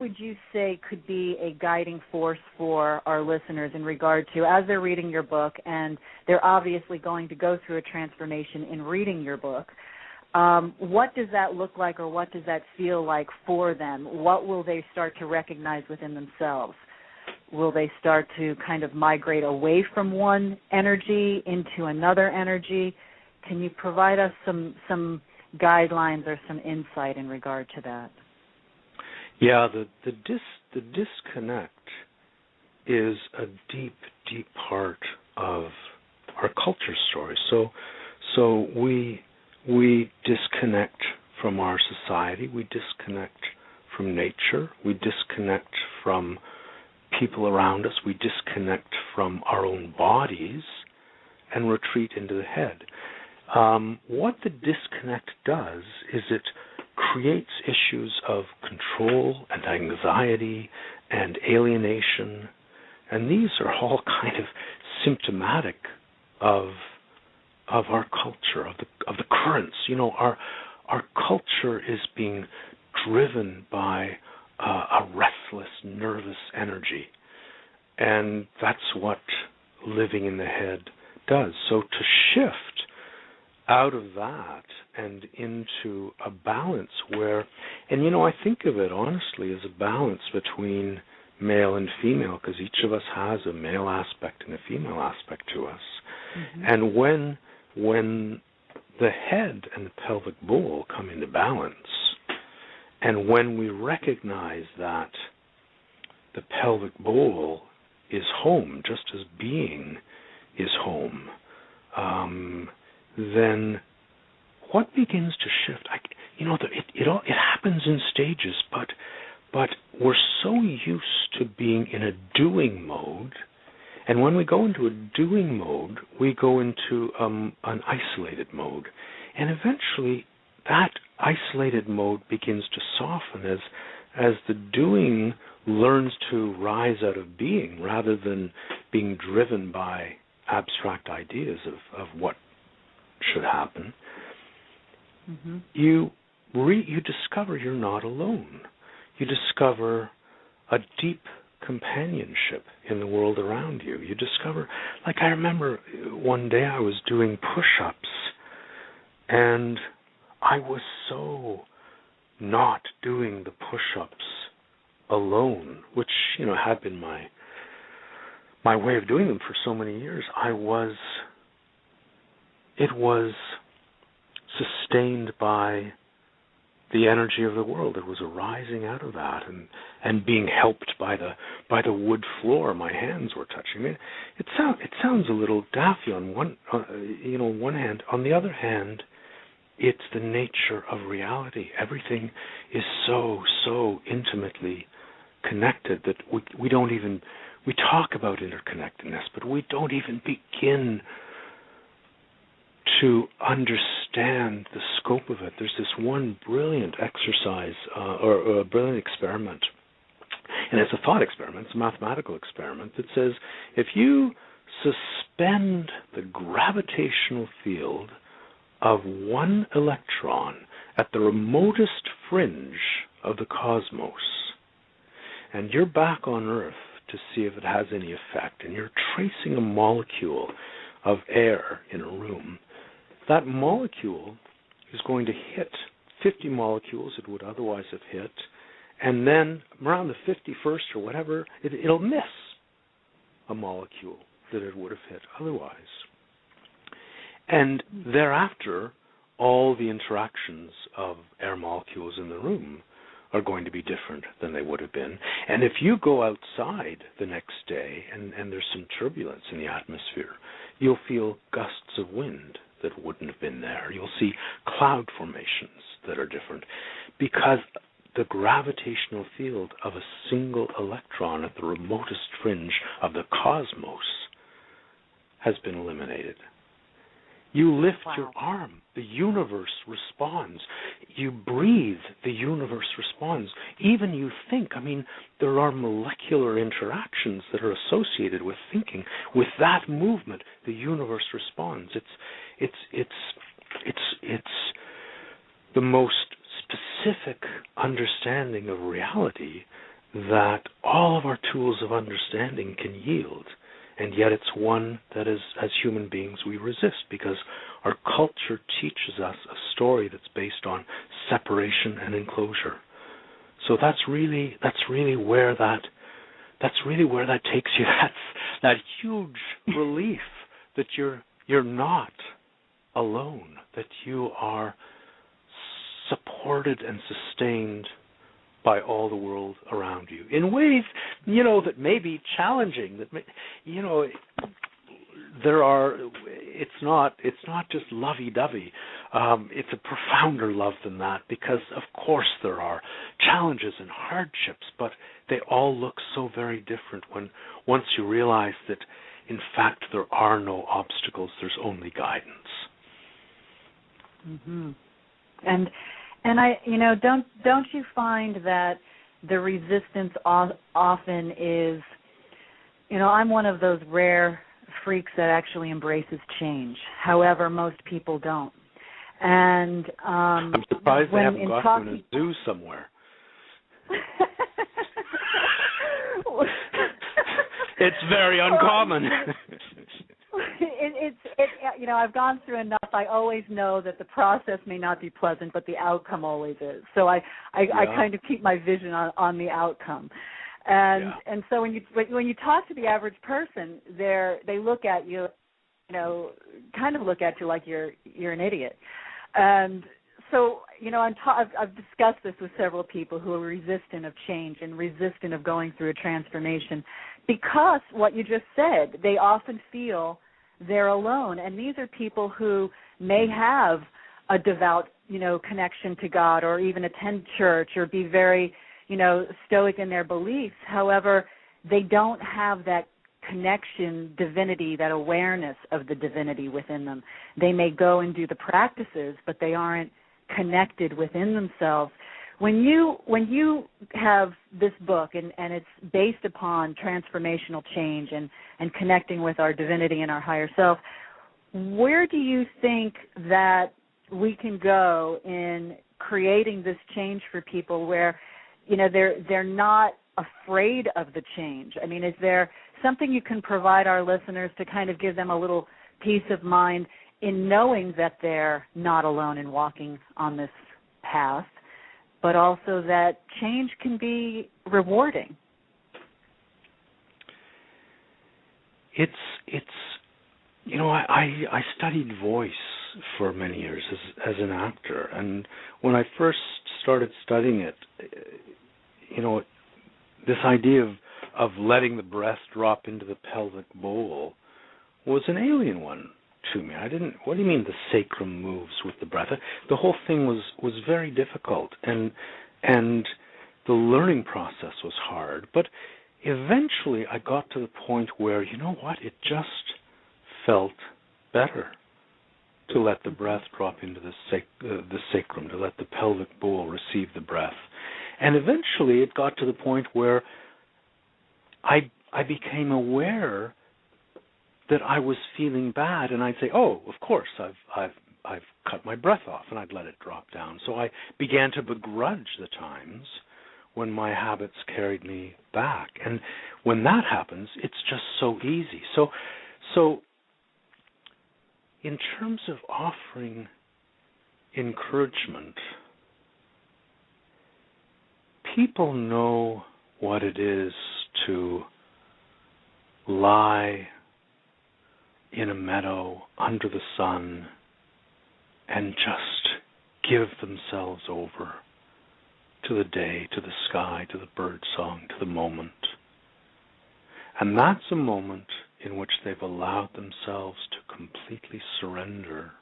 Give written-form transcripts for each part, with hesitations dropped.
would you say could be a guiding force for our listeners in regard to, as they're reading your book, and they're obviously going to go through a transformation in reading your book, what does that look like, or what does that feel like for them? What will they start to recognize within themselves? Will they start to kind of migrate away from one energy into another energy? Can you provide us some guidelines or some insight in regard to that? Yeah, the disconnect is a deep, deep part of our culture story. So we disconnect from our society, we disconnect from nature, we disconnect from people around us, we disconnect from our own bodies and retreat into the head. What the disconnect does is it creates issues of control and anxiety and alienation, and these are all kind of symptomatic of our culture, of the currents. You know, our culture is being driven by a restless, nervous energy, and that's what living in the head does. So to shift out of that and into a balance where, and you know, I think of it honestly as a balance between male and female, because each of us has a male aspect and a female aspect to us. Mm-hmm. And when the head and the pelvic bowl come into balance, and when we recognize that the pelvic bowl is home, just as being is home, then what begins to shift? It happens in stages, but we're so used to being in a doing mode, and when we go into a doing mode, we go into an isolated mode, and eventually that isolated mode begins to soften as the doing learns to rise out of being rather than being driven by abstract ideas of what should happen. Mm-hmm. You discover you're not alone. You discover a deep companionship in the world around you. You discover, like I remember one day I was doing push-ups, and I was so not doing the push-ups alone, which, you know, had been my way of doing them for so many years. It was sustained by the energy of the world. It was arising out of that and being helped by the wood floor my hands were touching. I mean, it sounds a little daffy on one hand. On the other hand, it's the nature of reality. Everything is so intimately connected that we talk about interconnectedness, but we don't even begin to understand the scope of it. There's this one brilliant exercise or a brilliant experiment, and it's a thought experiment, it's a mathematical experiment that says if you suspend the gravitational field of one electron at the remotest fringe of the cosmos, and you're back on Earth to see if it has any effect, and you're tracing a molecule of air in a room, that molecule is going to hit 50 molecules it would otherwise have hit, and then around the 51st or whatever, it'll miss a molecule that it would have hit otherwise. And thereafter, all the interactions of air molecules in the room are going to be different than they would have been. And if you go outside the next day and there's some turbulence in the atmosphere, you'll feel gusts of wind that wouldn't have been there. You'll see cloud formations that are different because the gravitational field of a single electron at the remotest fringe of the cosmos has been eliminated. You lift your arm, the universe responds. You breathe, the universe responds. Even you think, there are molecular interactions that are associated with thinking. With that movement, the universe responds. It's the most specific understanding of reality that all of our tools of understanding can yield. And yet it's one that as human beings we resist, because our culture teaches us a story that's based on separation and enclosure. So that's really where that takes you. That's that huge relief that you're not alone, that you are supported and sustained by all the world around you in ways, that may be challenging. That it's not just lovey-dovey. It's a profounder love than that, because of course there are challenges and hardships, but they all look so very different once you realize that in fact there are no obstacles, there's only guidance. Mm-hmm. And I, don't you find that the resistance often is, I'm one of those rare freaks that actually embraces change. However, most people don't. And I'm surprised they haven't got to in a zoo somewhere. It's very uncommon. I've gone through enough. I always know that the process may not be pleasant, but the outcome always is. So I kind of keep my vision on the outcome. And so when you talk to the average person, they look at you, kind of look at you like you're an idiot. And so, I've discussed this with several people who are resistant of change and resistant of going through a transformation, because what you just said, they often feel they're alone. And these are people who may have a devout, connection to God, or even attend church, or be very, stoic in their beliefs. However, they don't have that connection, divinity, that awareness of the divinity within them. They may go and do the practices, but they aren't connected within themselves. When you have this book and it's based upon transformational change and connecting with our divinity and our higher self, where do you think that we can go in creating this change for people where, they're not afraid of the change? I mean, is there something you can provide our listeners to kind of give them a little peace of mind in knowing that they're not alone in walking on this path, but also that change can be rewarding? I studied voice for many years as an actor, and when I first started studying it, this idea of letting the breath drop into the pelvic bowl was an alien one to me. What do you mean the sacrum moves with the breath? The whole thing was very difficult, and the learning process was hard. But eventually I got to the point where, it just felt better to let the breath drop into the sacrum, to let the pelvic bowl receive the breath. And eventually it got to the point where I became aware that I was feeling bad, and I'd say, "Oh, of course, I've cut my breath off," and I'd let it drop down. So I began to begrudge the times when my habits carried me back. And when that happens, it's just so easy. So in terms of offering encouragement, people know what it is to lie in a meadow under the sun and just give themselves over to the day, to the sky, to the bird song, to the moment. And that's a moment in which they've allowed themselves to completely surrender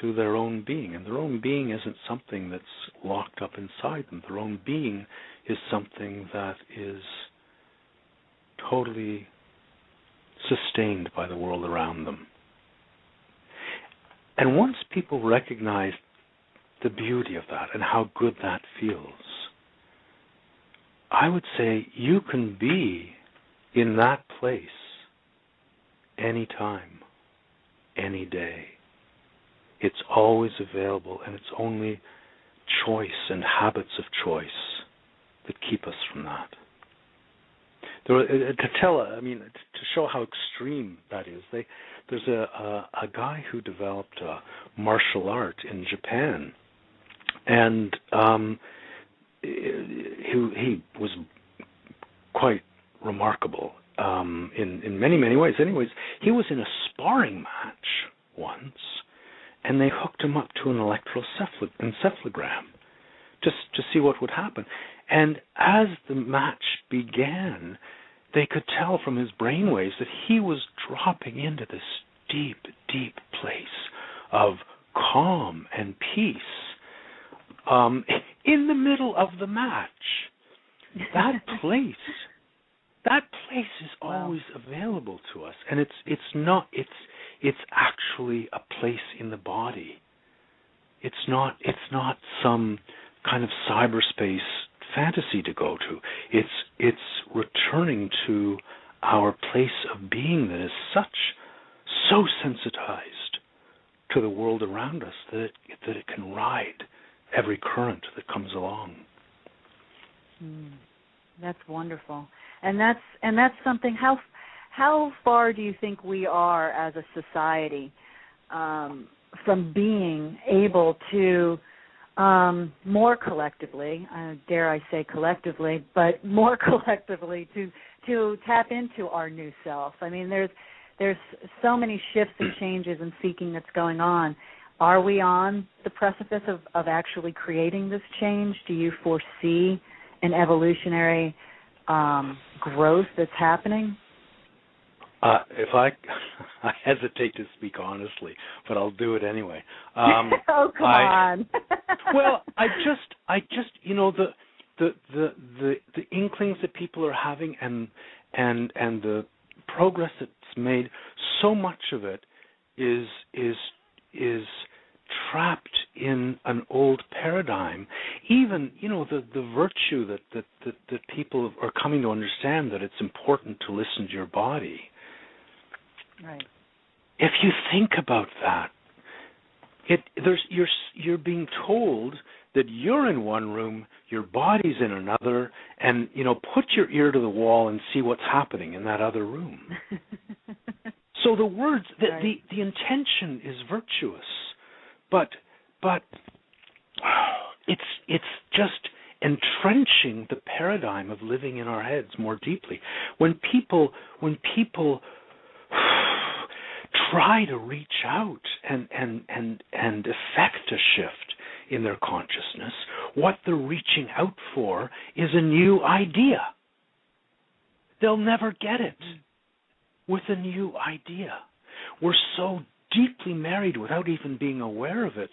to their own being. And their own being isn't something that's locked up inside them. Their own being is something that is totally sustained by the world around them. And once people recognize the beauty of that and how good that feels, I would say you can be in that place anytime, any day. It's always available, and it's only choice and habits of choice keep us from that. To show how extreme that is, there's a guy who developed martial art in Japan, and he was quite remarkable in many ways. Anyways, he was in a sparring match once, and they hooked him up to an electroencephalogram just to see what would happen. And as the match began, they could tell from his brainwaves that he was dropping into this deep, deep place of calm and peace in the middle of the match. That place is always available to us, and it's actually a place in the body. It's not some kind of cyberspace fantasy to go to. It's returning to our place of being that is so sensitized to the world around us that it can ride every current that comes along. That's wonderful, and that's something. How far do you think we are as a society from being able to more collectively, dare I say collectively, but more collectively to tap into our new self? I mean, there's so many shifts and changes and seeking that's going on. Are we on the precipice of actually creating this change? Do you foresee an evolutionary growth that's happening? If I hesitate to speak honestly, but I'll do it anyway. Oh, come on. Well, I just the inklings that people are having and the progress that's made, so much of it is trapped in an old paradigm. Even the virtue that people are coming to understand, that it's important to listen to your body. Right. If you think about that, you're being told that you're in one room, your body's in another, and put your ear to the wall and see what's happening in that other room. So the words, right. the intention is virtuous, but it's just entrenching the paradigm of living in our heads more deeply. When people try to reach out and effect a shift in their consciousness, what they're reaching out for is a new idea. They'll never get it with a new idea. We're so deeply married, without even being aware of it,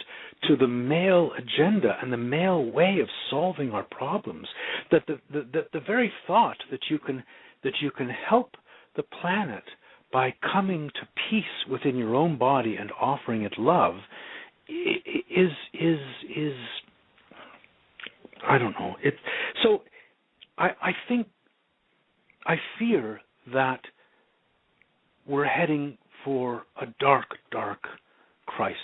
to the male agenda and the male way of solving our problems, that the very thought that you can help the planet by coming to peace within your own body and offering it love is I don't know. So I fear that we're heading for a dark, dark crisis.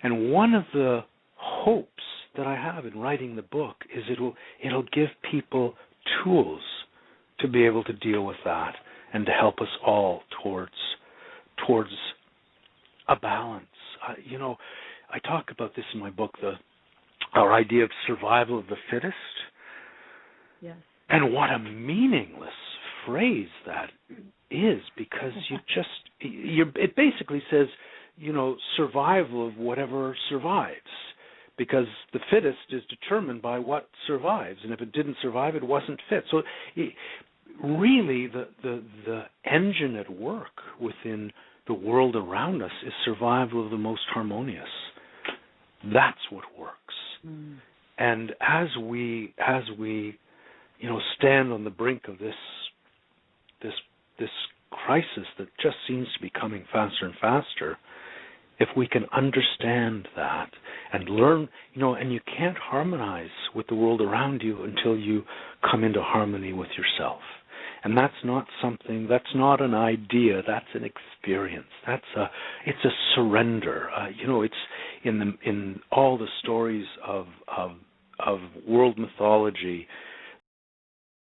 And one of the hopes that I have in writing the book is it'll give people tools to be able to deal with that and to help us all towards a balance. I talk about this in my book, our idea of survival of the fittest. Yes. And what a meaningless phrase that is, because it basically says, survival of whatever survives, because the fittest is determined by what survives, and if it didn't survive, it wasn't fit. So really the engine at work within the world around us is survival of the most harmonious. That's what works. Mm. And as we stand on the brink of this crisis that just seems to be coming faster and faster, if we can understand that and learn, and you can't harmonize with the world around you until you come into harmony with yourself. And that's not an idea, that's an experience. It's a surrender. It's in all the stories of of world mythology